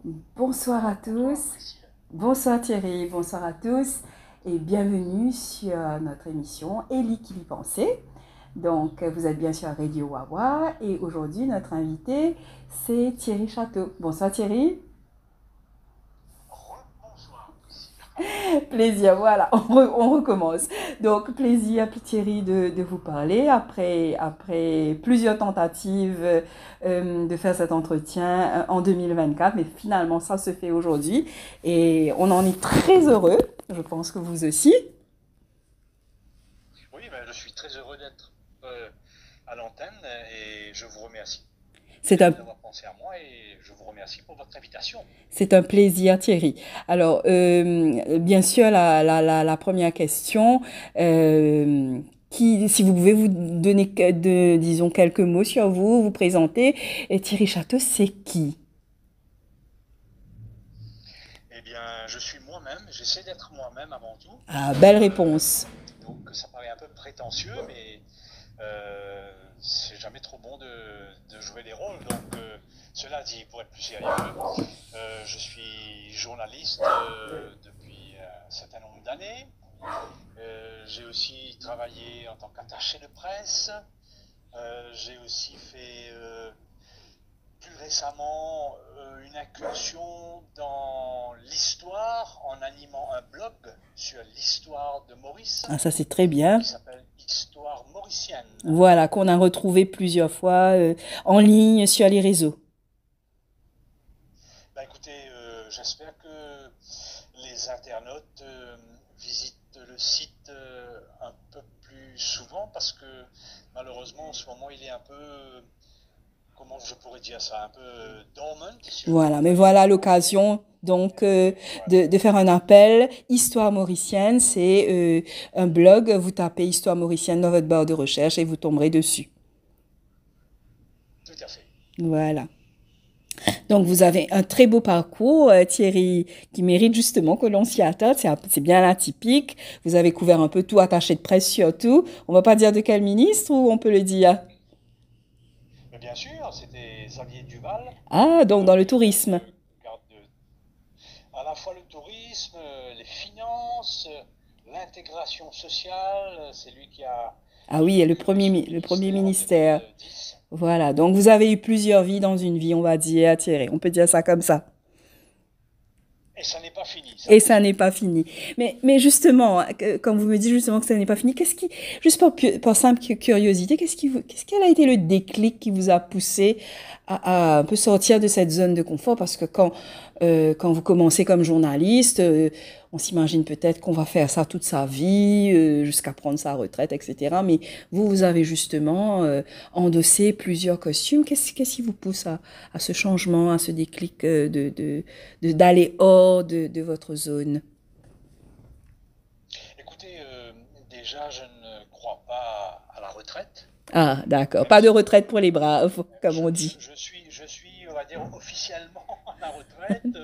Bonsoir à tous, bonsoir Thierry, bonsoir à tous et bienvenue sur notre émission Ellie qui y pensait. Donc vous êtes bien sur Radio Wawa et aujourd'hui notre invité c'est Thierry Château. Bonsoir Thierry. Plaisir, voilà, on recommence. Donc, plaisir, Thierry, de vous parler après plusieurs tentatives de faire cet entretien en 2024, mais finalement, ça se fait aujourd'hui et on en est très heureux. Je pense que vous aussi. Oui, ben, je suis très heureux d'être à l'antenne et je vous remercie C'est un d'avoir pensé à moi et je vous remercie pour votre invitation. C'est un plaisir, Thierry. Alors, bien sûr, la première question, si vous pouvez vous donner, disons, quelques mots sur vous, vous présenter. Et Thierry Château, c'est qui? Eh bien, je suis moi-même, j'essaie d'être moi-même avant tout. Ah, belle réponse. Donc, ça paraît un peu prétentieux, mais c'est jamais trop bon de jouer des rôles. Donc, cela dit, pour être plus sérieux, je suis journaliste depuis un certain nombre d'années. J'ai aussi travaillé en tant qu'attaché de presse. J'ai aussi fait plus récemment une incursion dans l'histoire en animant un blog sur l'histoire de Maurice Ah, ça, c'est très bien. qui s'appelle Histoire mauricienne. Voilà, qu'on a retrouvé plusieurs fois en ligne sur les réseaux. Bah, écoutez, j'espère que les internautes visitent le site un peu plus souvent parce que malheureusement en ce moment il est un peu, comment je pourrais dire ça, un peu dormant, si je peux Voilà, mais employer voilà ce mot. l'occasion donc Voilà, de faire un appel. Histoire mauricienne, c'est un blog. Vous tapez Histoire mauricienne dans votre barre de recherche et vous tomberez dessus. tout à fait. Voilà. Donc vous avez un très beau parcours, Thierry, qui mérite justement que l'on s'y attarde. C'est bien atypique. Vous avez couvert un peu tout, attaché de presse surtout. On va pas dire de quel ministre ou on peut le dire. Mais bien sûr, c'était Xavier Duval, Ah, donc dans le qui était tourisme. le garde à la fois le tourisme, les finances, l'intégration sociale. C'est lui Ah qui oui, et occupe ce le premier ministère en ministère. 2010. Voilà, donc vous avez eu plusieurs vies dans une vie, on va dire, Thierry. On peut dire ça comme ça. Et ça n'est pas fini, ça Et c'est ça sûr. n'est pas fini. Mais justement, quand vous me dites justement que ça n'est pas fini, juste par simple curiosité, qu'est-ce quel a été le déclic qui vous a poussé à un peu sortir de cette zone de confort? Parce que quand vous commencez comme journaliste, on s'imagine peut-être qu'on va faire ça toute sa vie, jusqu'à prendre sa retraite, etc. Mais vous avez justement endossé plusieurs costumes. Qu'est-ce qui vous pousse à ce changement, à ce déclic d'aller hors de votre zone? Écoutez, déjà, je ne crois pas à la retraite, Ah, d'accord. même Pas de si retraite pour les braves, comme on dit. je suis, on va dire, officiellement à la retraite.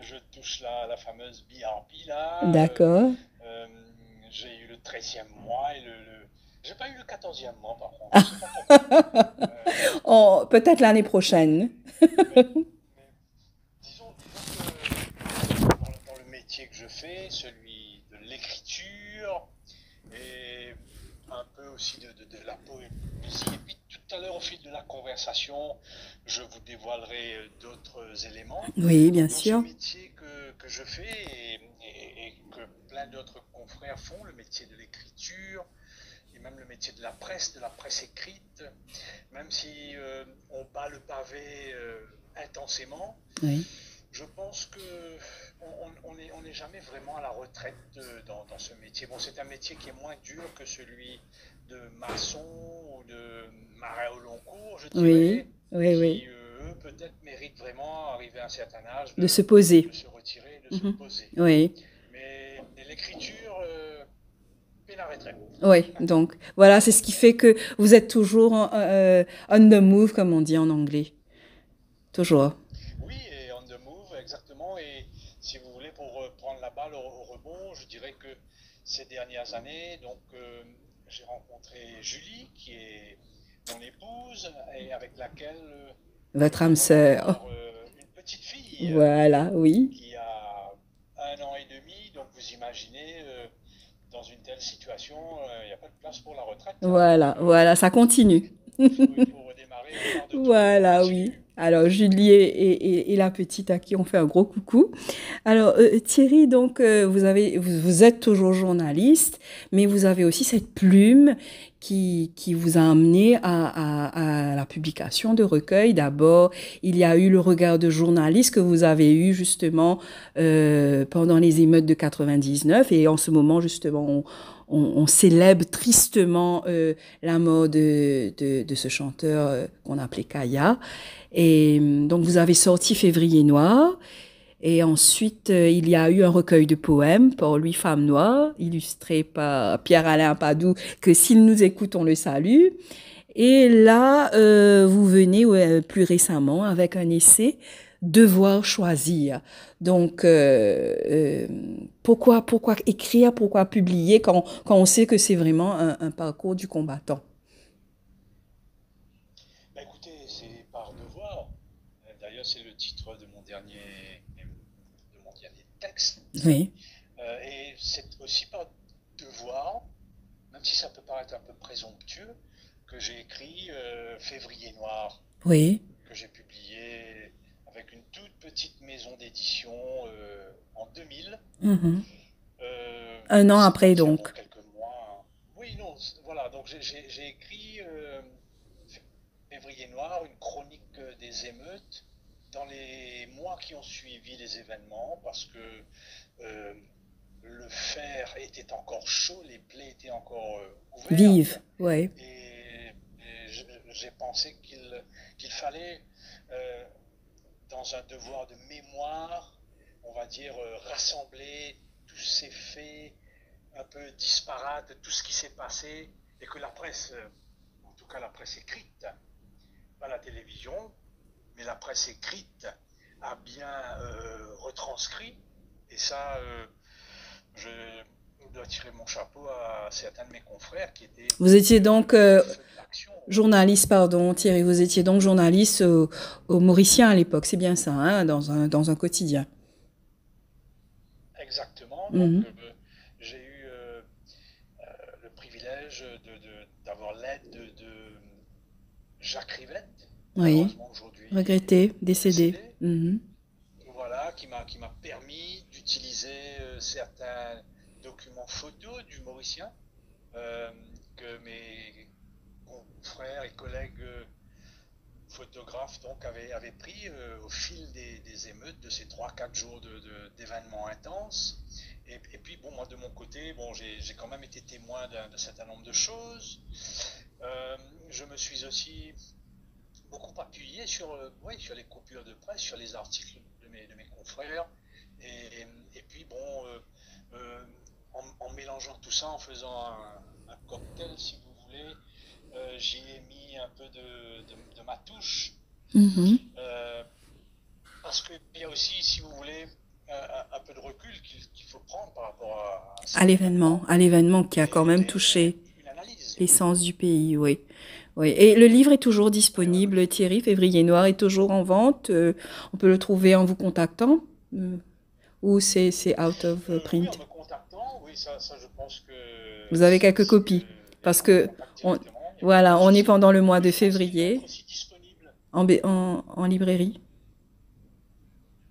Je touche la fameuse BRP là. D'accord. Euh, j'ai eu le 13e mois et j'ai pas eu le 14e mois par contre, je sais pas pourquoi. Euh, Oh, peut-être l'année prochaine. mais, mais disons que dans le métier que je fais, celui de l'écriture et un peu aussi de la poésie. Et puis tout à l'heure, au fil de la conversation, je vous dévoilerai d'autres éléments. Oui, bien Dans ce sûr. métier que je fais et que plein d'autres confrères font, le métier de l'écriture et même le métier de la presse écrite, même si on bat le pavé intensément, Oui. je pense que on n'est jamais vraiment à la retraite dans ce métier. Bon, c'est un métier qui est moins dur que celui de maçon ou de marin au long cours, je Oui. dirais, Oui, oui. qui eux peut-être méritent vraiment, arrivé à un certain âge, De se de poser. se retirer, de se Mhm. poser. Oui. Mais l'écriture pénarrêterait. Oui. Donc, voilà, c'est ce qui fait que vous êtes toujours on the move, comme on dit en anglais. Toujours. Oui, et on the move, exactement. Et si vous voulez, pour prendre la balle au rebond, je dirais que ces dernières années, donc j'ai rencontré Julie, qui est mon épouse, et avec laquelle Votre âme nous venons sœur. d'avoir une petite Voilà, oui. qui a 1 an et demi. Donc vous imaginez, dans une telle situation, il n'y a pas de place pour la retraite, hein. Donc Voilà, voilà, ça continue. il faut redémarrer, refaire de tout, on Voilà, oui. continue. Alors, Julie et la petite à qui on fait un gros coucou. Alors, Thierry, donc, vous êtes toujours journaliste, mais vous avez aussi cette plume qui vous a amené à la publication de recueils. D'abord, il y a eu le regard de journaliste que vous avez eu justement pendant les émeutes de 99. Et en ce moment, justement, on célèbre tristement la mort de ce chanteur qu'on appelait Kaya. Et donc, vous avez sorti Février Noir. Et ensuite, il y a eu un recueil de poèmes pour lui, Femme Noire, illustré par Pierre-Alain Padou, que s'il nous écoute, on le salue. Et là, vous venez plus récemment avec un essai, Devoir choisir. Donc, pourquoi écrire, pourquoi publier quand on sait que c'est vraiment un parcours du combattant? Bah, écoutez, c'est par devoir. D'ailleurs, c'est le titre de mon dernier texte. Oui, Et c'est aussi par devoir, même si ça peut paraître un peu présomptueux, que j'ai écrit Février Noir, oui. que j'ai publié avec une toute petite maison d'édition en 2000. Mhm. Un an après, C'est-à-dire, bon, donc. quelques mois. Oui, non, voilà, donc j'ai écrit Février Noir, une chronique des émeutes dans les mois qui ont suivi les événements, parce que euh, le fer était encore chaud, les plaies étaient encore ouvertes, Vive, oui. et j'ai pensé qu'il fallait, euh, dans un devoir de mémoire, on va dire, rassembler tous ces faits un peu disparates, tout ce qui s'est passé, et que la presse, en tout cas la presse écrite, pas la télévision, mais la presse écrite a bien retranscrit. Et ça, je dois tirer mon chapeau à certains de mes confrères qui étaient Vous étiez donc au feu de l'action. journaliste, pardon, Thierry, vous étiez donc journaliste au Mauricien à l'époque, c'est bien ça, hein, dans un quotidien. Exactement. Donc, Mhm. j'ai eu le privilège d'avoir l'aide de Jacques Rivette, Oui, malheureusement aujourd'hui regretté, décédé. décédé. Mhm. Voilà, qui m'a permis d'utiliser certains documents photos du Mauricien, euh, que mes confrères et collègues photographes donc avaient pris au fil des émeutes de ces 3 4 jours d'événements intenses. Et puis bon, moi de mon côté, bon, j'ai quand même été témoin d'un certain nombre de choses. Je me suis aussi beaucoup appuyé sur, oui, sur les coupures de presse, sur les articles de mes confrères. Et puis bon, en mélangeant tout ça, en faisant un cocktail, si vous voulez, j'y ai mis un peu de ma touche. Mhm. Euh, Parce qu'il y a aussi, si vous voulez, un peu de recul qu'il faut prendre par rapport à cet événement, À l'événement qui a quand même et touché une analyse. l'essence du pays, oui. Oui. Et le livre est toujours Oui, oui, disponible, Thierry, Février Noir est toujours en vente. On peut le trouver en vous contactant euh, ou c'est out of oui, en print. me contactant, oui, ça je pense que Vous avez quelques copies les parce gens me que contactent on, directement, il n'y a pas de voilà, on est souci. pendant le mois Oui, de je pense qu'il doit être février aussi disponible. en librairie.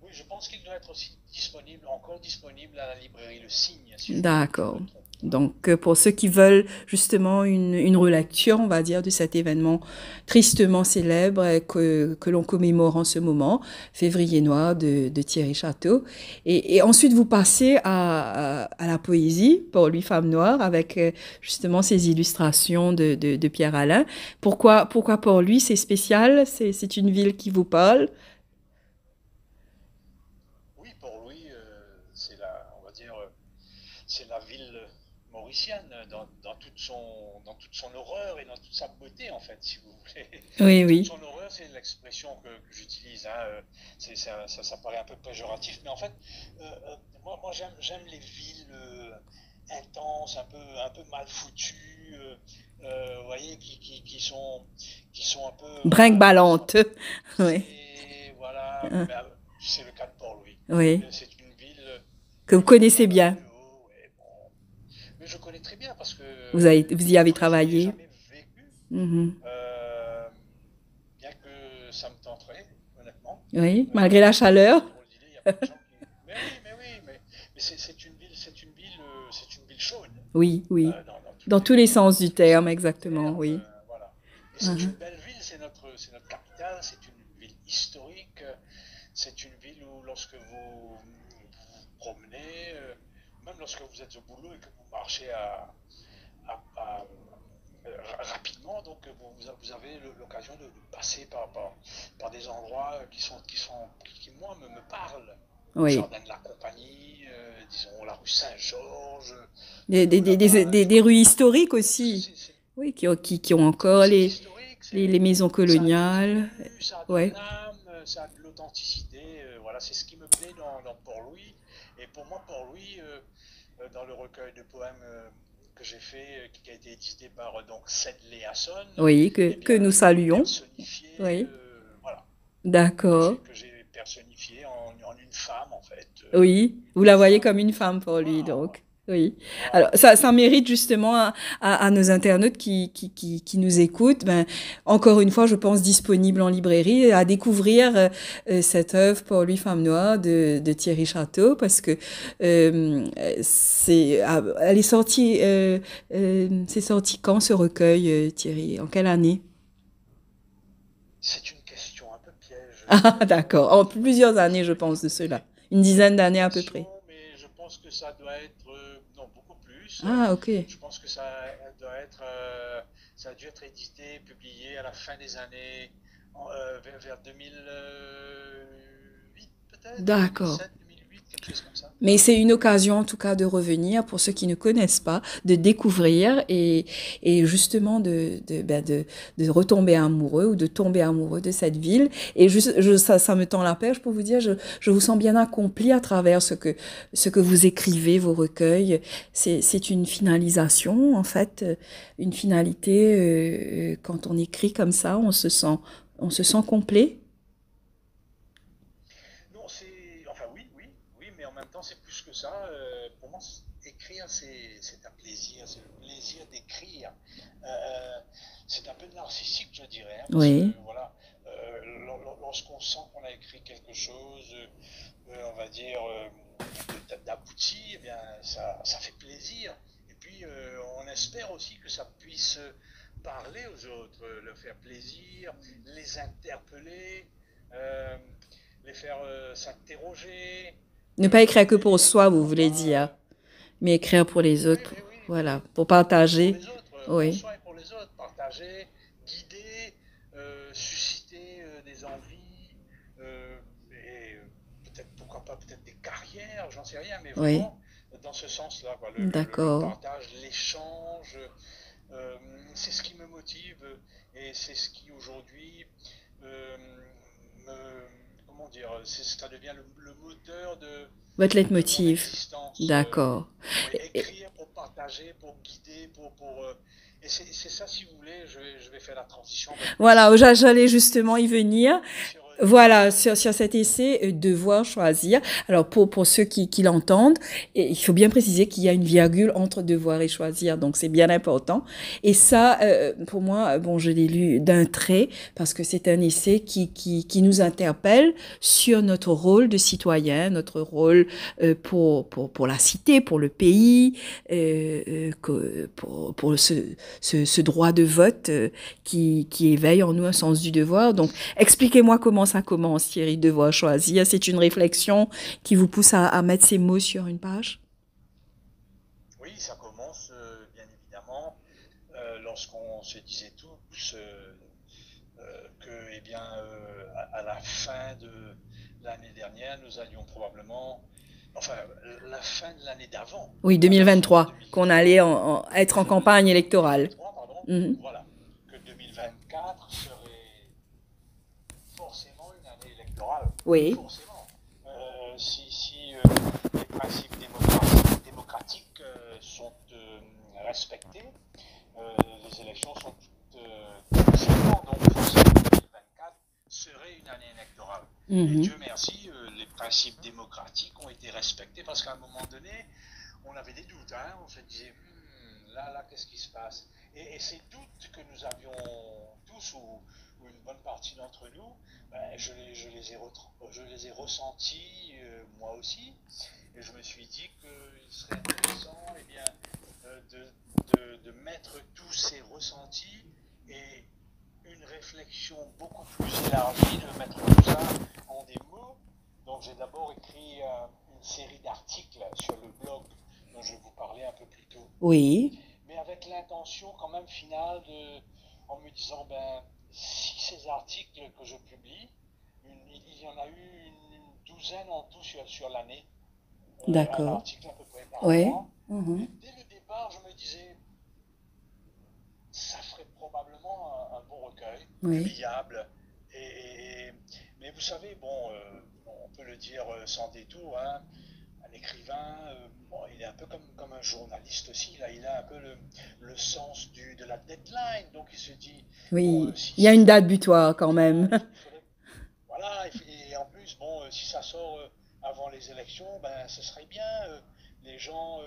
Oui, je pense qu'il doit être aussi disponible, encore disponible à la librairie Le Cygne, si je ne D'accord. me trompe pas. Donc, pour ceux qui veulent justement une relecture, on va dire, de cet événement tristement célèbre que l'on commémore en ce moment, Février Noir de Thierry Château. Et ensuite, vous passez à la poésie, pour lui, Femme Noire, avec justement ces illustrations de Pierre Alain. Pourquoi pour lui, c'est spécial? C'est une ville qui vous parle? Oui, pour lui, on va dire, c'est la ville mauricienne dans toute son horreur et dans toute sa beauté, en fait, si vous voulez. Oui, Toute oui. son horreur, c'est l'expression que j'utilise, hein. Ça paraît un peu péjoratif, mais en fait, moi j'aime les villes intenses, un peu mal foutues, vous voyez, qui sont un peu, voilà, Brinque-ballante. Oui. urbanisées, voilà. Ben, c'est le cas de Port-Louis. Oui. C'est une ville Que vous qui a connaissez pas mal bien. de hauts et bon. Mais je connais très bien parce que Vous y avez après, je n'y ai travaillé. jamais vécu, Mhm. euh, bien que ça me tenterait, honnêtement. Oui, malgré la C'est chaleur. une drôle d'idée. Il y a plein de gens qui. Mais c'est une ville chaude. Oui, oui. Dans Dans tous les sens dans du tous les terme, sens du exactement, terme, oui. voilà. Et c'est une Mhm. belle ville, c'est notre capitale, c'est une ville historique, c'est une ville où lorsque vous promenez, même lorsque vous êtes au boulot et que vous marchez rapidement, donc vous avez l'occasion de passer par des endroits qui moi, me parlent. Le Oui. jardin de la compagnie, disons la rue Saint-Georges, là-bas, Des rues historiques aussi. c'est Oui, qui ont encore c'est historique, les maisons ça a du coloniales. vécu, ça a de Ouais. l'âme, ça a de l'authenticité. Voilà, c'est ce qui me plaît dans Port-Louis. Et pour moi, Port-Louis, dans le recueil de poèmes que j'ai fait, qui a été édité par donc Sedley Hasson, Oui, eh que bien, nous je l'ai saluons. personnifié, Oui. voilà, D'accord. que j'ai personnifié en une femme, en fait. Oui, vous Une la voyez femme, comme une femme pour lui, voilà, donc. Oui. Alors, voilà. ça mérite justement à nos internautes qui nous écoutent, ben, encore une fois, je pense disponible en librairie, à découvrir cette œuvre pour lui, Femme Noire de Thierry Château, parce que elle est sortie, c'est sorti quand ce recueil, Thierry? En quelle année? C'est une question un peu piège. Ah, d'accord. En plusieurs années, je pense, de cela. Une C'est dizaine une d'années à peu question, près. mais je pense que ça doit être, non, beaucoup plus. Ah, ok. Je pense que ça doit être, ça a dû être édité, publié à la fin des années, vers 2008 peut-être, D'accord. 2007, 2008, quelque chose comme ça. Mais c'est une occasion en tout cas de revenir pour ceux qui ne connaissent pas, de découvrir et justement de retomber amoureux ou de tomber amoureux de cette ville. Et ça me tend la perche pour vous dire, je vous sens bien accompli à travers ce que vous écrivez, vos recueils. C'est une finalisation en fait, une finalité. Quand on écrit comme ça, on se sent complet. Non, enfin oui, oui, oui, mais en même temps, c'est plus que ça. Pour moi, écrire, c'est un plaisir, c'est le plaisir d'écrire. Euh, c'est un peu narcissique, je dirais, hein, parce que Oui. voilà, lorsqu'on sent qu'on a écrit quelque chose, on va dire, d'abouti, eh bien, ça fait plaisir. Et puis, on espère aussi que ça puisse parler aux autres, leur faire plaisir, les interpeller. Euh, les faire s'interroger, Ne pas écrire que pour et soi, vous pourquoi voulez pas. dire, mais écrire pour les Oui, autres. mais oui, mais Voilà, oui. pour Pour partager. les autres, pour Oui. soi et pour les autres, partager, guider, susciter des envies, et peut-être, pourquoi pas, peut-être des carrières, j'en sais rien, mais Oui. vraiment dans ce sens-là, quoi, le D'accord. partage, l'échange, euh, c'est ce qui me motive et c'est ce qui aujourd'hui euh, me, comment dire, ça devient le moteur Votre de mon leitmotiv. existence. D'accord. Oui, Et- écrire pour partager, pour guider, et c'est ça, si vous voulez, je vais faire la transition maintenant Voilà, j'allais justement y venir. sur Voilà, sur cet essai, devoir choisir. Alors, pour ceux qui l'entendent, et il faut bien préciser qu'il y a une virgule entre devoir et choisir, donc c'est bien important. Et ça, pour moi, bon, je l'ai lu d'un trait, parce que c'est un essai qui nous interpelle sur notre rôle de citoyen, notre rôle pour la cité, pour le pays, pour ce droit de vote qui éveille en nous un sens du devoir. Donc, expliquez-moi comment ça commence, Thierry, devoir choisir. C'est une réflexion qui vous pousse à mettre ces mots sur une page? oui, ça commence bien évidemment lorsqu'on se disait tous que, eh bien, à la fin de l'année dernière, nous allions probablement, enfin, la fin de l'année d'avant, Oui, à la fin de 2023, qu'on allait 2023, être en campagne électorale. 2023, pardon, Mhm. voilà, que 2024 serait forcément une année électorale, Oui. forcément. Si les principes démocratiques sont respectés, les élections sont toutes 5 ans, donc forcément 2024 serait une année électorale. Et Mhm. Dieu merci, les principes démocratiques ont été respectés parce qu'à un moment donné, on avait des doutes. Hein, on se disait, là, qu'est-ce qui se passe? Et ces doutes que nous avions tous, ou une bonne partie d'entre nous, ben, je les ai ressentis moi aussi. Et je me suis dit qu'il serait intéressant eh bien, de mettre tous ces ressentis et une réflexion beaucoup plus élargie, de mettre tout ça en des mots. Donc j'ai d'abord écrit une série d'articles sur le blog dont je vais vous parler un peu plus tôt. Oui, Mais avec l'intention quand même finale en me disant, ben, si ces articles que je publie, il y en a eu une douzaine en tout sur l'année, un d'accord. article à peu près par Ouais. mois. Mhm. Et dès le départ, je me disais, ça ferait probablement un bon recueil, Oui. publiable. Et, mais vous savez, bon, on peut le dire sans détour, hein, un écrivain, bon, il est un peu comme un journaliste aussi, là, il a un peu le sens de la deadline, donc il se dit, bon, Oui. si, Il y a si une ça date doit butoir publier quand bien, même. il faudrait, voilà, et en plus, bon, si ça sort avant les élections, ben, ce serait bien. Les gens,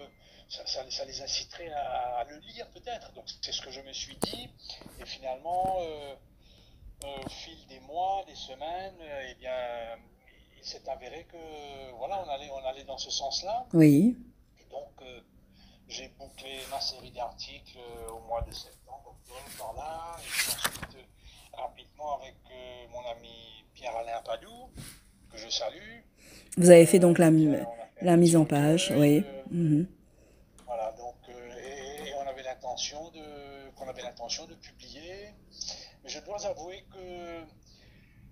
ça les inciterait à le lire peut-être. Donc c'est ce que je me suis dit. Et finalement, au fil des mois, des semaines, eh bien, il s'est avéré que voilà, on allait dans ce sens-là. Oui. Et donc, j'ai bouclé ma série d'articles au mois de septembre, octobre, par là. Et puis ensuite, rapidement, avec mon ami Pierre-Alain Padou, que je salue, Vous avez fait donc eh bien, on a fait un la mise petit en page, recueil. oui. Mhm. Voilà, donc, et on avait qu'on avait l'intention de publier. Mais je dois avouer que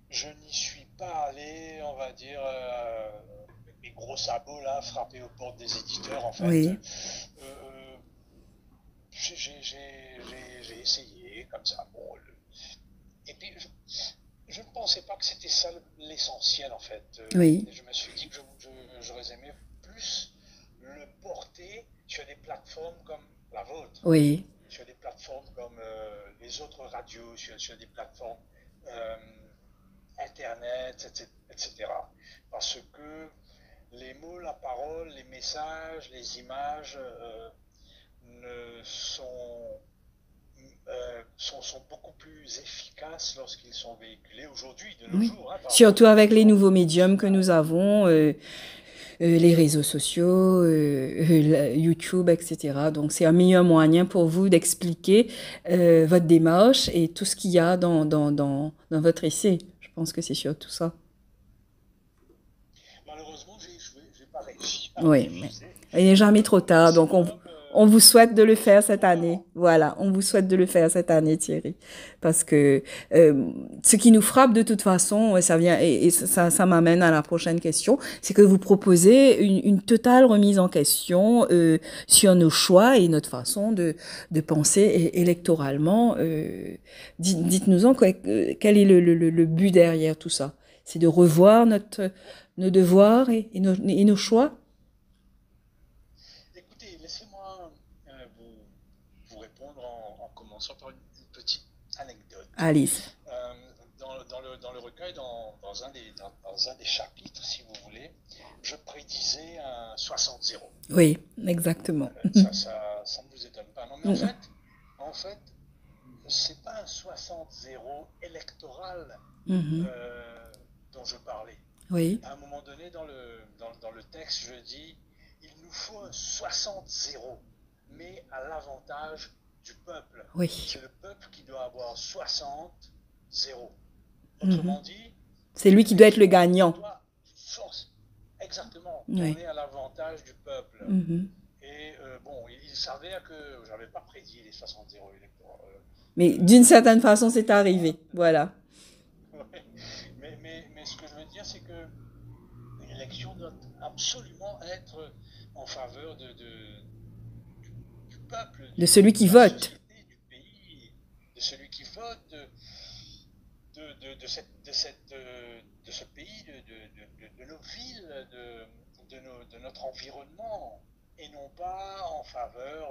je n'y suis pas allé, on va dire, avec mes gros sabots là, frapper aux portes des éditeurs. En fait, Oui. euh, j'ai essayé comme ça. Bon, et puis, je ne pensais pas que c'était ça l'essentiel en fait. Oui. Je me suis dit que j'aurais aimé plus le porter sur des plateformes comme la vôtre, Oui. sur des plateformes comme les autres radios, sur des plateformes euh, Internet, etc. Parce que les mots, la parole, les messages, les images ne sont sont beaucoup plus efficaces lorsqu'ils sont véhiculés aujourd'hui, de nos Oui. jours, hein, par rapport Surtout aux avec les plateformes nouveaux médiums que nous digitales. avons, les réseaux sociaux, YouTube, etc. Donc, c'est un meilleur moyen pour vous d'expliquer votre démarche et tout ce qu'il y a dans votre essai. Je pense que c'est surtout ça. Malheureusement, j'ai échoué, j'ai pas réussi à Oui, mais diffuser il n'est jamais le trop tard. Donc, maximum on vous souhaite de le de ce faire que cette j'aurais année. avant. Voilà, on vous souhaite de le faire cette année, Thierry. Parce que ce qui nous frappe de toute façon, ça vient et ça m'amène à la prochaine question, c'est que vous proposez une totale remise en question sur nos choix et notre façon de penser électoralement. Dites-nous-en quel est le but derrière tout ça. C'est de revoir nos devoirs et nos choix. Écoutez, laissez-moi vous répondre en commençant par une petite anecdote. Alice. Dans le recueil, dans un des chapitres, si vous voulez, je prédisais un 60-0. Oui, exactement. Ça ne vous étonne pas. Non, mais en fait, c'est pas un 60-0 électoral Mhm. euh, dont je parlais. Oui, À un moment donné, dans le texte, je dis, il nous faut un 60-0, mais à l'avantage du peuple. oui. C'est le peuple qui doit avoir 60-0. Mhm. Autrement dit, C'est lui qui doit être le l'élection gagnant. doit force exactement Oui. tourner à l'avantage du peuple. Mhm. Et bon, il savait que je n'avais pas prédit les 60-0 électoraux Mais d'une certaine façon, c'est électorales. arrivé. Voilà. Ouais. Mais ce que je veux dire, c'est que l'élection doit absolument être en faveur du peuple, De celui qui de la vote. société, du pays, de celui qui vote, de ce pays, de nos villes, de notre environnement, et non pas en faveur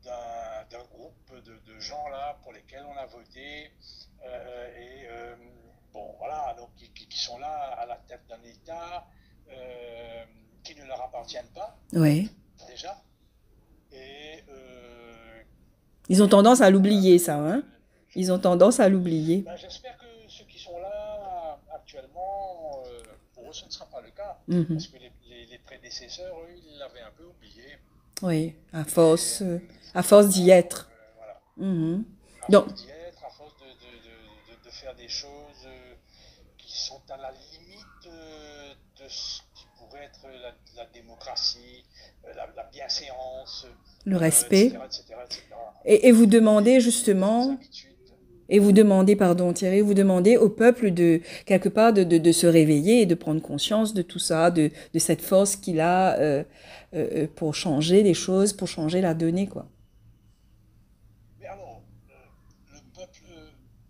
d'un groupe de gens là pour lesquels on a voté et bon, voilà, donc qui sont là à la tête d'un État qui ne leur appartiennent pas, Oui. déjà. Et Ils ont tendance à voilà, l'oublier, ça, hein? Ils ont tendance à l'oublier. ben, j'espère que ceux qui sont là actuellement, pour eux, ce ne sera pas le cas, Mhm. parce que les prédécesseurs, eux, ils l'avaient un peu oublié. Oui, Et à force d'y bon, être. voilà, Mhm. à Donc, force d'y être, à force de faire des choses qui sont à la limite de ce qui pourrait être la démocratie, la bienséance, le respect. etc., etc., etc. Et vous demandez Des justement, habitudes. et vous demandez, pardon Thierry, vous demandez au peuple de, quelque part, de se réveiller et de prendre conscience de tout ça, de cette force qu'il a pour changer les choses, pour changer la donnée, quoi. Mais alors, le peuple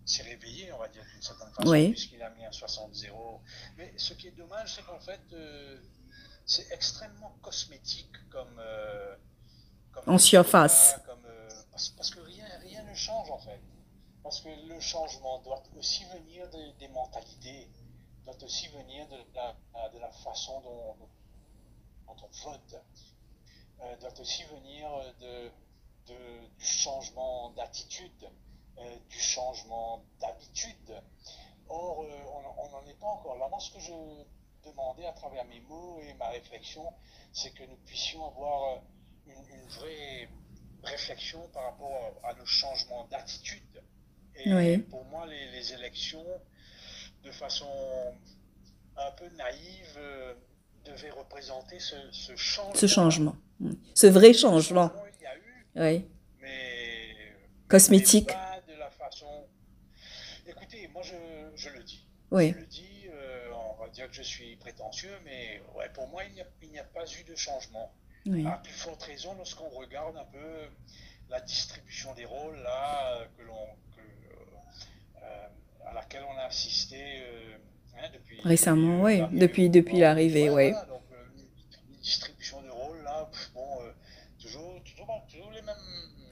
s'est réveillé, on va dire, d'une certaine façon, Oui, puisqu'il a mis un 60-0. Mais ce qui est dommage, c'est qu'en fait, c'est extrêmement cosmétique comme en surface. résultat, parce que rien ne change en fait. Parce que le changement doit aussi venir des mentalités, doit aussi venir de la façon dont on vote, doit aussi venir du changement d'attitude, du changement d'habitude. Or, on n'en est pas encore là. Moi, ce que je demandais à travers mes mots et ma réflexion, c'est que nous puissions avoir une vraie réflexion par rapport à nos changements d'attitude. Et Oui, pour moi, les élections, de façon un peu naïve, devaient représenter ce ce changement-là. changement. Ce vrai Le changement. changement, il y a eu, Oui, mais, mais cosmétique. pas de la façon. Écoutez, moi je le dis. Je Oui, le dis, on va dire que je suis prétentieux, mais ouais, pour moi, il n'y a pas eu de changement. À oui. plus forte raison lorsqu'on regarde un peu la distribution des rôles là, à laquelle on a assisté Récemment, depuis oui. l'arrivée au Depuis pouvoir. l'arrivée, Voilà, oui. voilà, donc une distribution de rôles là, bon, toujours Et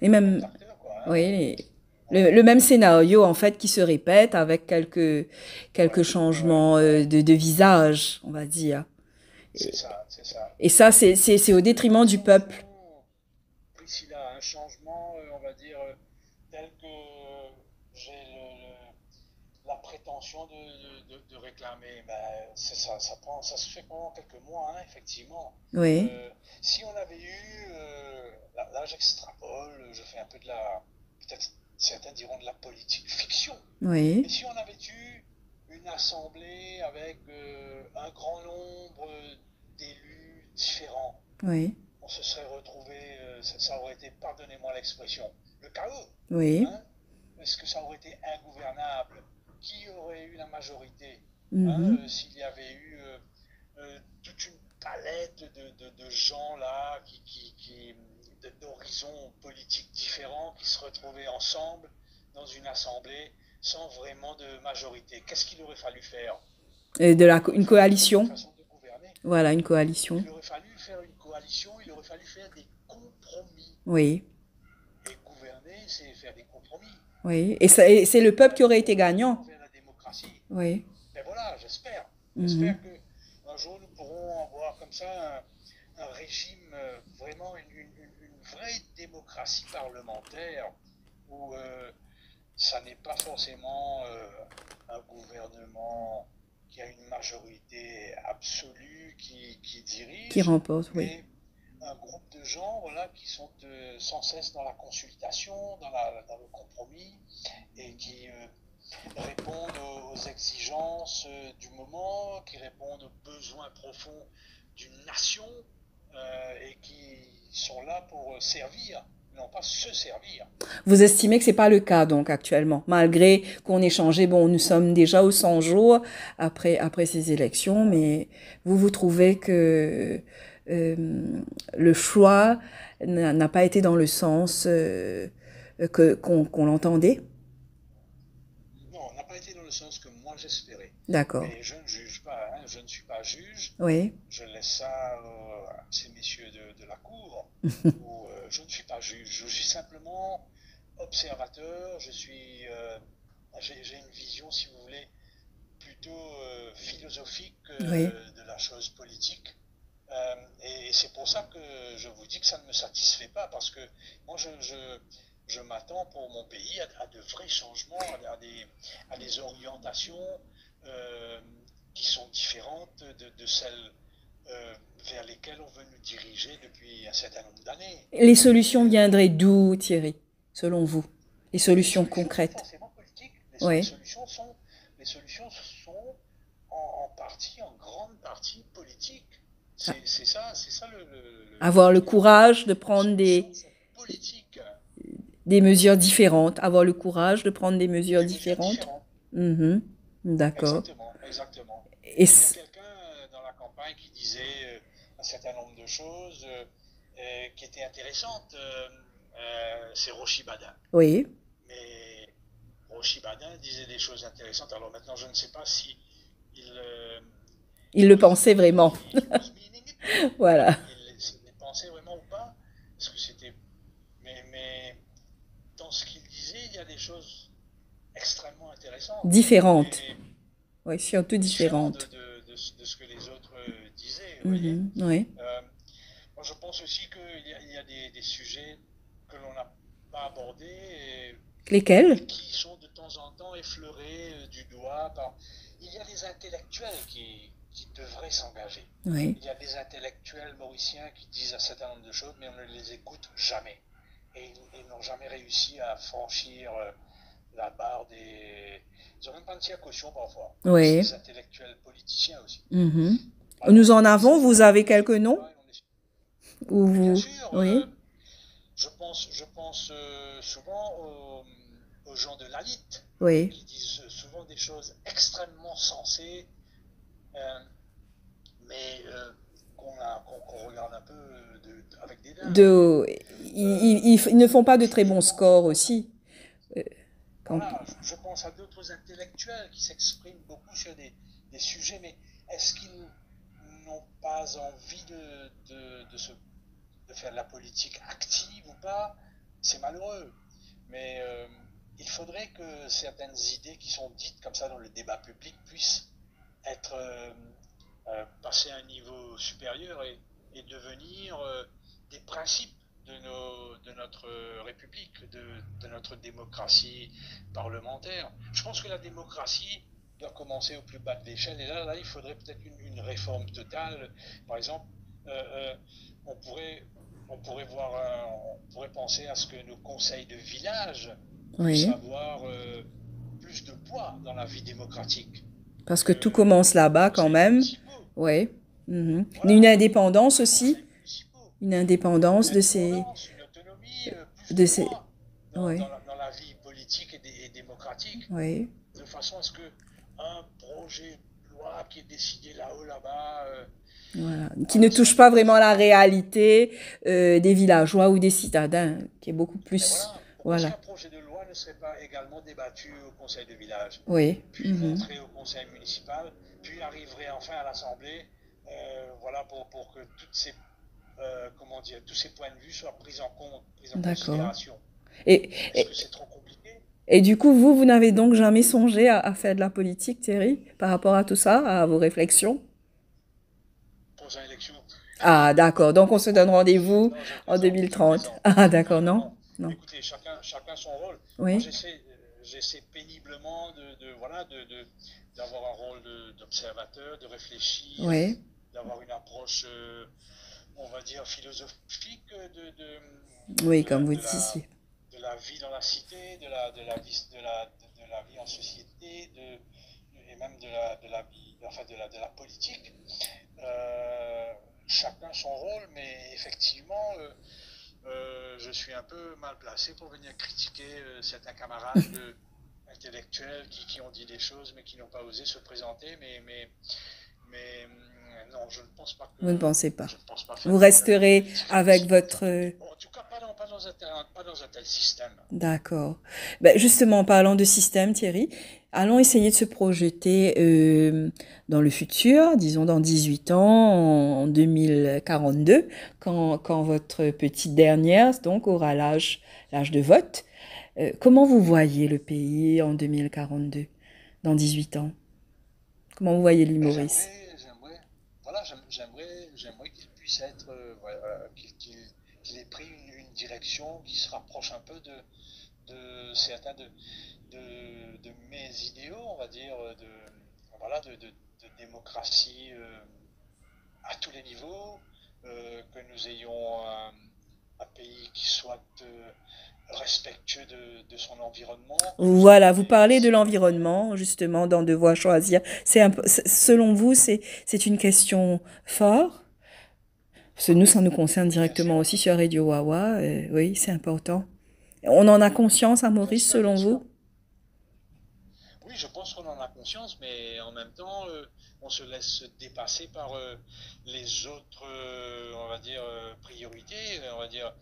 les mêmes même, acteurs, quoi. Hein, oui, voilà. le même scénario, en fait, qui se répète avec quelques Ouais, ouais, ouais, changements ouais. de visage, on va dire. C'est ça, c'est ça. Et ça, c'est au Mais détriment un du peuple. changement, Priscilla, un changement, on va dire, tel que j'ai la prétention de réclamer, ben, c'est ça, ça se fait pendant quelques mois, hein, effectivement. Oui, Si on avait eu, là j'extrapole, je fais un peu peut-être certains diront de la politique fiction, mais oui, si on avait eu une assemblée avec un grand nombre d'élus différents, oui, on se serait retrouvé, ça aurait été, pardonnez-moi l'expression, le chaos. oui. Hein. Est-ce que ça aurait été ingouvernable? Qui aurait eu la majorité, hein, Mhm. s'il y avait eu toute une palette de gens là, d'horizons politiques différents qui se retrouvaient ensemble dans une assemblée sans vraiment de majorité? Qu'est-ce qu'il aurait fallu faire? Et Il aurait une fallu trouver une coalition. façon de gouverner. Voilà, une coalition. Il aurait fallu faire une coalition, il aurait fallu faire des compromis. Oui, Et gouverner, c'est faire des compromis. oui. Et c'est le peuple qui aurait été On tend gagnant. vers la démocratie. Oui. Mais voilà, j'espère. Mhm. J'espère que un jour nous pourrons avoir comme ça un régime, vraiment une vraie démocratie parlementaire où ça n'est pas forcément un gouvernement qui a une majorité absolue qui Qui dirige, remporte, oui. mais un groupe de gens voilà, qui sont sans cesse dans la consultation, dans le compromis, et qui répondent aux exigences du moment, qui répondent aux besoins profonds d'une nation, et qui sont là pour servir, non pas se servir. Vous estimez que c'est pas le cas, donc, actuellement, malgré qu'on ait changé, bon, nous sommes déjà aux 100 jours après ces élections, mais vous trouvez que le choix n'a pas été dans le sens qu'on l'entendait? Non, on n'a pas été dans le sens que moi j'espérais. D'accord. Mais je ne juge pas, hein, je ne suis pas juge. Oui. Je laisse ça à ces messieurs de la cour, où je ne suis pas juge. Je suis simplement observateur. J'ai une vision, si vous voulez, plutôt philosophique Oui. de la chose politique. Et c'est pour ça que je vous dis que ça ne me satisfait pas, parce que moi, je m'attends pour mon pays à de vrais changements, à des orientations euh, qui sont différentes de celles euh, vers lesquelles on veut nous diriger depuis un certain nombre d'années. Les solutions Et viendraient d'où, Thierry, selon vous? Les les solutions solutions sont concrètes. forcément politiques. Oui. Les solutions sont en partie, en grande partie politiques. Ah, C'est ça avoir le le truc. courage de Les prendre solutions sont politiques, des mesures différentes. Avoir le courage de prendre des mesures des mesures différentes. différentes. Mhm. D'accord. Exactement, exactement. Et Il y a quelqu'un dans la campagne qui disait un certain nombre de choses qui étaient intéressantes. C'est Rochi Badin. oui, Mais Rochi Badin disait des choses intéressantes. Alors maintenant, je ne sais pas si il, il le pensait vraiment. he was meaning it. Voilà. S'il les pensait vraiment ou pas. Parce que c'était. Mais dans ce qu'il disait, il y a des choses extrêmement intéressantes. Différentes. Et Oui, surtout différent différentes. de ce que les autres disaient, vous voyez. Mhm. Oui. Moi, je pense aussi qu'il y a des sujets que l'on n'a pas abordés Lesquelles? et qui sont de temps en temps effleurés du doigt par... Il y a des intellectuels qui devraient s'engager. Oui. Il y a des intellectuels mauriciens qui disent un certain nombre de choses, mais on ne les écoute jamais. Et ils n'ont jamais réussi à franchir la barre des... Ils n'ont même pas de tir caution parfois. C'est Oui. des intellectuels politiciens aussi. Mhm. Alors, Nous en on avons, essaie vous d'avoir avez ce quelques noms? débat et on essaie... Ou Mais bien vous? sûr, Oui. je pense souvent aux gens de l'ALIT Oui. qui disent souvent des choses extrêmement sensées, euh, mais qu'on regarde un peu avec dédain. De... Ils ne font pas de très bons Je scores pense aussi. Euh, quand... voilà, je pense à d'autres intellectuels qui s'expriment beaucoup sur des sujets, mais est-ce qu'ils n'ont pas envie de faire de la politique active ou pas? C'est malheureux. Mais il faudrait que certaines idées qui sont dites comme ça dans le débat public puissent être passées à un niveau supérieur et devenir des principes de notre République, de notre démocratie parlementaire. Je pense que la démocratie doit commencer au plus bas de l'échelle. Et là, il faudrait peut-être une réforme totale. Par exemple, euh, euh, on pourrait on pourrait penser à ce que nos conseils de village puissent Oui. avoir plus de poids dans la vie démocratique Parce que tout que commence nos là-bas quand conseils même. municipaux. Oui. Mhm. Une Voilà, indépendance nos aussi. conseils municipaux. Une Une indépendance indépendance, une autonomie, plus de de ces... poids Oui. dans la vie politique et démocratique, Oui. de façon à ce que un projet de loi qui est décidé là-haut, là-bas, Voilà. Qui ne voilà, ça touche pas vraiment puisse... à la réalité des villageois ou des citadins, qui est beaucoup Mais plus... voilà, pourquoi est-ce Voilà. qu'un projet de loi ne serait pas également débattu au conseil de village, Oui. puis Mhm. montré au conseil municipal, puis arriverait enfin à l'Assemblée, voilà, pour que comment dire, tous ces points de vue soient pris en compte, pris en D'accord. considération. Et, Est-ce que et, c'est trop compliqué? et du coup, vous n'avez donc jamais songé à faire de la politique, Thierry, par rapport à tout ça, à vos réflexions? Prochaine élection? Ah, d'accord. Donc, on se donne rendez-vous Non, en je 2030. plaisante. Ah, Non, d'accord, non, non? non. Non. Écoutez, chacun son rôle. Moi, Oui. j'essaie péniblement voilà, d'avoir un rôle d'observateur, de réfléchir, Oui. d'avoir une approche, on va dire, philosophique Oui, de la, comme vous de la, disiez. de la vie dans la cité, de la vie en société, et même de la vie, enfin de la politique. Euh, Chacun son rôle, mais effectivement, je suis un peu mal placé pour venir critiquer certains camarades intellectuels qui ont dit des choses, mais qui n'ont pas osé se présenter. Mais non, je ne pense pas Vous ne pensez pas. je ne pense pas Vous faire de la resterez politique avec ainsi. votre... En tout cas, pas dans un tel système. D'accord. Ben, justement, en parlant de système, Thierry, allons essayer de se projeter dans le futur, disons dans 18 ans, en 2042, quand votre petite dernière donc, aura l'âge de vote. Comment vous voyez le pays en 2042, dans 18 ans? Comment vous voyez l'île Ben, Maurice? voilà, j'aimerais qu'il puisse être, voilà, qu'il ait pris une direction qui se rapproche un peu de certains de mes idéaux, on va dire, voilà, de démocratie à tous les niveaux, que nous ayons un pays qui soit respectueux de son environnement, que nous Voilà, soyons vous des parlez de citoyens. l'environnement, justement, dans Devoir choisir. Selon vous, c'est une question forte. Parce que nous, ça nous concerne Oui, bien directement sûr, aussi sur Radio Wawa. Oui, c'est important. On en a conscience à bien Maurice, sûr, bien selon sûr. vous? Oui, je pense qu'on en a conscience, mais en même temps, on se laisse dépasser par les autres, on va dire, priorités. On va dire,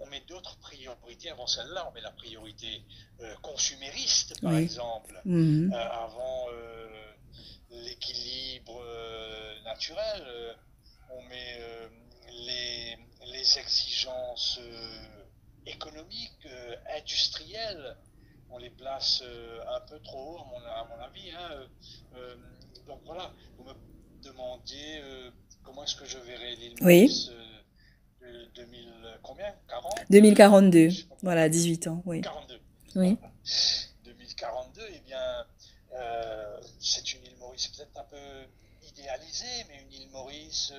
on met d'autres priorités avant celle-là. On met la priorité consumériste, par Oui. exemple, Mhm. avant l'équilibre naturel. On met les exigences économiques, industrielles, on les place un peu trop haut, à mon avis. Hein. Donc voilà, vous me demandiez comment est-ce que je verrais l'île Oui. Maurice 2000, combien 40 2042. je sais pas combien. Voilà, 18 ans. Oui. 42. Oui. 2042, eh bien, c'est une île Maurice peut-être un peu idéalisée, mais une île Maurice,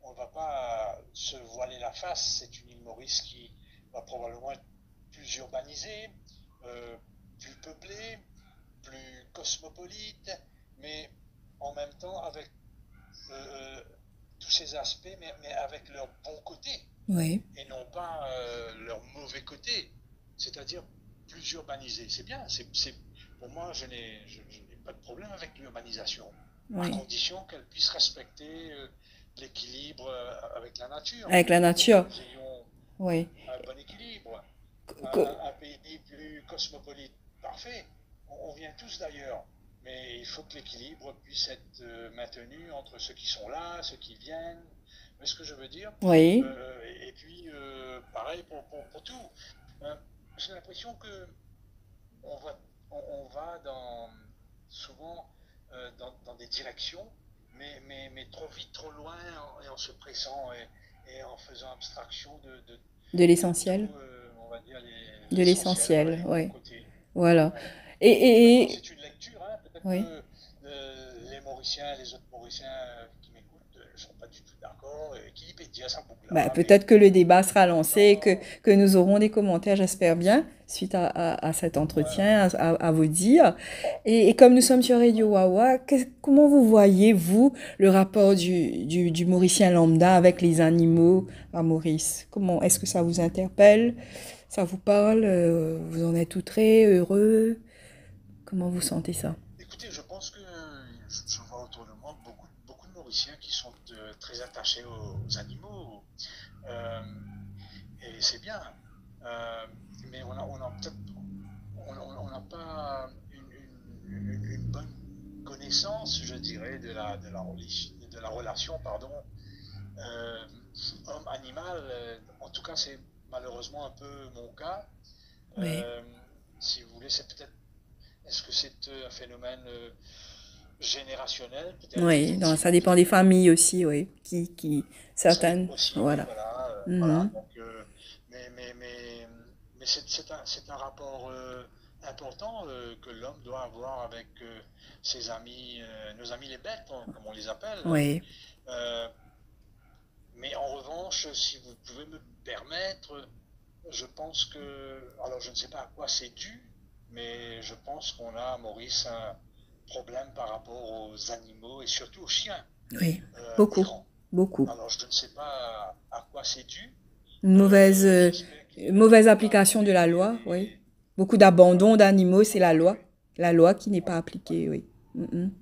on ne va pas se voiler la face, c'est une île Maurice qui va probablement être plus urbanisée, euh, plus peuplée, plus cosmopolite, mais en même temps avec euh, tous ces aspects, mais avec leurs bons côtés Oui. et non pas leurs mauvais côtés, c'est-à-dire plus urbanisé. C'est bien, pour moi, je n'ai pas de problème avec l'urbanisation, à Oui. condition qu'elle puisse respecter l'équilibre avec la nature. Avec la Il faut que nature. nous ayons Oui. un bon équilibre. Co- Un pays plus cosmopolite, parfait. On vient tous d'ailleurs. Mais il faut que l'équilibre puisse être maintenu entre ceux qui sont là, ceux qui viennent. Mais ce que je veux dire, Oui. et puis pareil pour tout. Euh, J'ai l'impression que on va souvent dans des directions, mais trop vite, trop loin, et en se pressant et en faisant abstraction De de l'essentiel. tout, on va dire, De l'essentiel, voilà, l'essentiel. les bons Oui. côtés. Voilà. Ouais. Et, Maintenant, et, et- c'est une lecture, hein. Peut-être oui. que les Mauriciens, les autres Mauriciens qui m'écoutent ne sont pas du tout d'accord. Qui peut dire ça boucle Bah, là, mais peut-être que le débat sera en même lancé et temps, que nous aurons des commentaires, j'espère bien, suite à cet ouais. entretien, à vous dire. Et comme nous sommes sur Radio Wawa, comment vous voyez, vous, le rapport du Mauricien lambda avec les animaux à Maurice? Comment est-ce que ça vous interpelle? Ça vous parle? Vous en êtes outré, heureux? Comment vous sentez ça? Écoutez, je pense que je vois autour de moi beaucoup de Mauriciens qui sont très attachés aux animaux. Euh, et c'est bien. Euh, mais on a peut-être on n'a pas une bonne connaissance, je dirais, de la relation, pardon, euh, homme-animal. En tout cas, c'est malheureusement un peu mon cas. Oui. Euh, si vous voulez, est-ce que c'est un phénomène générationnel, peut-être, je Oui, ne donc sais ça pas, dépend des peut-être. familles aussi, oui, certaines, Aussi, oui, voilà. voilà, Mhm. voilà. Donc, mais, mais, mais, mais c'est un rapport important que l'homme doit avoir avec ses amis, nos amis les bêtes, hein, comme on les appelle. Oui, Euh, mais en revanche, si vous pouvez me permettre, je pense que, alors je ne sais pas à quoi c'est dû, mais je pense qu'on a, Maurice, un problème par rapport aux animaux et surtout aux chiens oui, beaucoup, errants. beaucoup. Alors je ne sais pas à quoi c'est dû. Une mauvaise, J'espère qu'il mauvaise va application de trouver la loi, oui. des... Beaucoup d'abandon Voilà. d'animaux, c'est Ah oui, oui. la loi qui n'est Ouais, pas ouais. appliquée, oui. Mhm.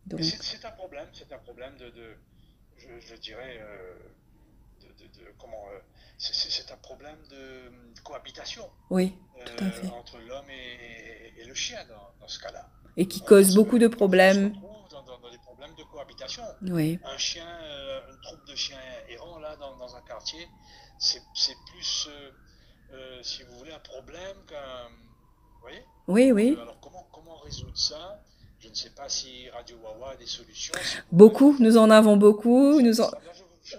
Mais Donc, c'est un problème je dirais, comment, c'est un problème de cohabitation oui, tout à fait. entre l'homme et le chien dans ce cas-là. Et qui cause Parce que beaucoup de parfois on se problèmes, retrouve dans des problèmes de cohabitation. oui. Un chien, une troupe de chiens errants là dans un quartier, c'est plus, si vous voulez, un problème qu'un. Vous voyez? Oui, Donc, oui. alors comment résoudre ça? Je ne sais pas si Radio Wawa a des solutions. Si vous pouvez... Beaucoup, nous en avons beaucoup.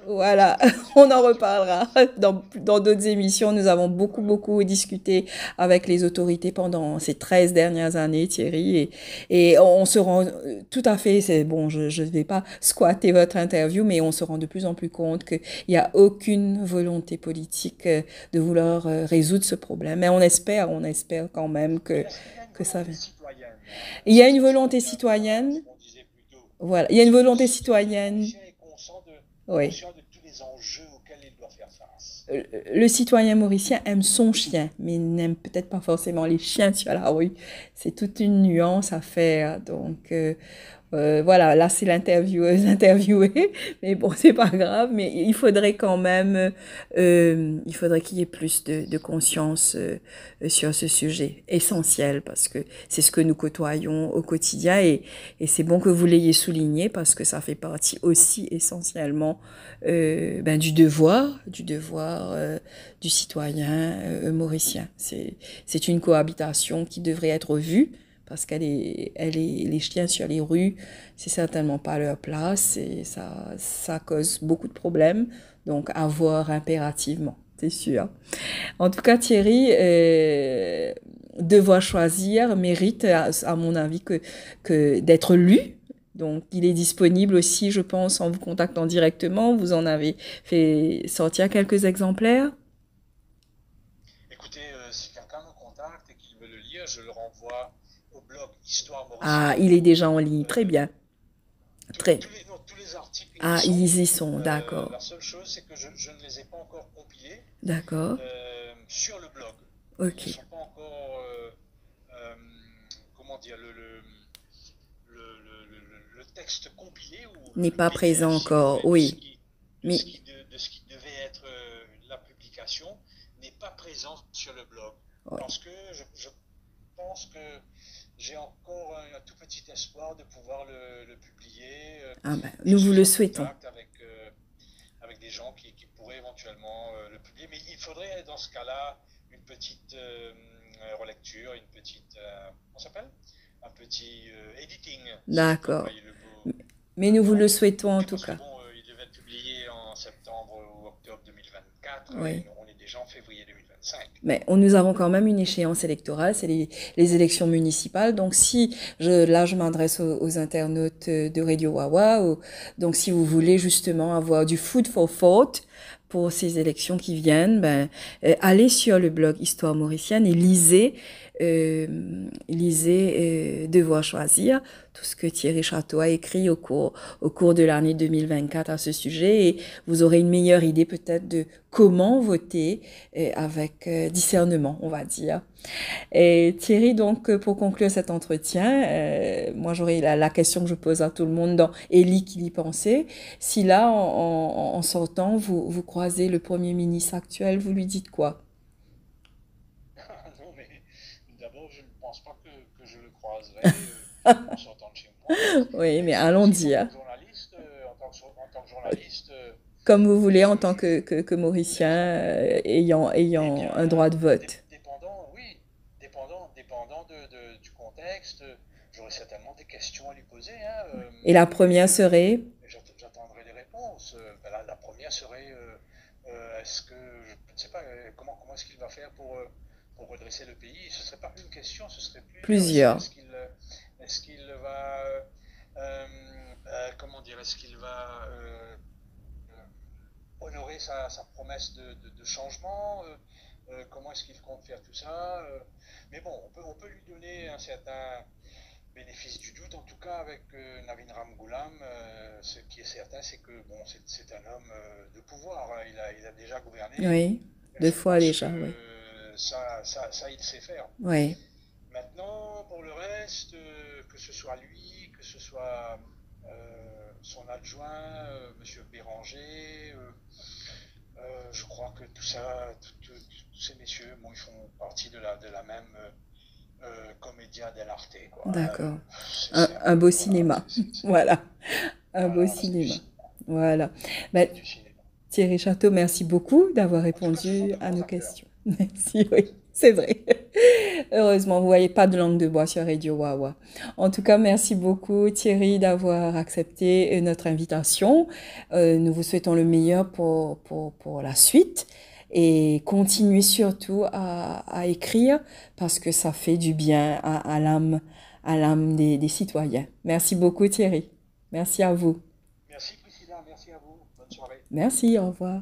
Voilà, on en reparlera dans d'autres émissions. Nous avons beaucoup discuté avec les autorités pendant ces 13 dernières années, Thierry, et on se rend tout à fait, c'est bon, je ne vais pas squatter votre interview, mais on se rend de plus en plus compte qu'il n'y a aucune volonté politique de vouloir résoudre ce problème. Mais on espère quand même que ça va. Il y a une volonté citoyenne. Voilà, il y a une volonté citoyenne. Oui. De tous les enjeux auxquels il doit faire face. Le citoyen mauricien aime son chien, mais il n'aime peut-être pas forcément les chiens sur la rue. C'est toute une nuance à faire. Donc, voilà, là, c'est l'intervieweuse interviewée. Mais bon, c'est pas grave. Mais il faudrait quand même, il faudrait qu'il y ait plus de conscience sur ce sujet essentiel, parce que c'est ce que nous côtoyons au quotidien, et c'est bon que vous l'ayez souligné, parce que ça fait partie aussi essentiellement du devoir du citoyen mauricien. C'est une cohabitation qui devrait être vue, parce les chiens sur les rues, c'est certainement pas leur place, et ça cause beaucoup de problèmes, donc à voir impérativement, c'est sûr. En tout cas, Thierry, Devoir choisir mérite, à mon avis, que d'être lu. Donc, il est disponible aussi, je pense, en vous contactant directement. Vous en avez fait sortir quelques exemplaires. Écoutez, si quelqu'un me contacte et qu'il veut le lire, je le renvoie au blog Histoire Mauricienne. Ah, il est déjà en ligne, très bien. Tous les articles ils y sont, d'accord. La seule chose, c'est que je ne les ai pas encore compilés. D'accord. Sur le blog. Ok. Ils ne sont pas encore, comment dire, le texte compilé n'est pas présent encore, oui. De ce qui devait être la publication n'est pas présent sur le blog. Ouais. Parce que je pense que j'ai encore un tout petit espoir de pouvoir le publier. Nous vous le souhaitons. Avec des gens qui pourraient éventuellement le publier. Mais il faudrait dans ce cas-là une petite relecture, une petite... comment ça s'appelle ? Un petit editing. D'accord. Mais nous vous le souhaitons en tout cas. Bon, il devait être publié en septembre ou octobre 2024. Oui. On est déjà en février 2025. Mais nous avons quand même une échéance électorale, c'est les élections municipales. Donc je m'adresse aux internautes de Radio Wawa. Donc si vous voulez justement avoir du food for thought pour ces élections qui viennent, allez sur le blog Histoire Mauricienne et lisez Devoir choisir, tout ce que Thierry Château a écrit au cours de l'année 2024 à ce sujet, et vous aurez une meilleure idée peut-être de comment voter avec discernement, on va dire. Et Thierry, donc pour conclure cet entretien, moi j'aurais la question que je pose à tout le monde dans Élie qu'il y pensait. Si là, en sortant, vous croisez le Premier ministre actuel, vous lui dites quoi? Non, mais d'abord, je ne pense pas que je le croiserai en sortant de chez moi. Oui, mais allons dire. En tant que journaliste... Comme vous voulez, en tant que Mauricien ayant un droit de vote. Dépendant du contexte, j'aurais certainement des questions à lui poser. Et la première serait? J'attendrai des réponses. La première serait, est-ce que, je ne sais pas, comment est-ce qu'il va faire pour redresser le pays? Ce ne serait pas une question, ce serait plusieurs. Est-ce qu'il va, comment dire, est-ce qu'il va honorer sa promesse de changement? Comment est-ce qu'il compte faire tout ça? Mais bon, on peut lui donner un certain bénéfice du doute, en tout cas avec Navin Ramgoolam. Ce qui est certain, c'est que bon, c'est un homme de pouvoir. Il a déjà gouverné. Oui, 2 fois déjà, oui. Ça, il sait faire. Oui. Maintenant, pour le reste, que ce soit lui, que ce soit son adjoint, Monsieur Béranger, je crois que tout ça, tous ces messieurs, bon, ils font partie de la même commedia dell'arte, quoi. D'accord. Un beau cinéma. Voilà. Un beau cinéma. Voilà. Thierry Château, merci beaucoup d'avoir répondu à nos questions. Merci, oui, c'est vrai. Heureusement, vous voyez pas de langue de bois sur Radio Wawa. En tout cas, merci beaucoup Thierry d'avoir accepté notre invitation. Nous vous souhaitons le meilleur pour la suite et continuez surtout à écrire parce que ça fait du bien à l'âme des citoyens. Merci beaucoup Thierry. Merci à vous. Merci Priscilla, merci à vous. Bonne soirée. Merci, au revoir.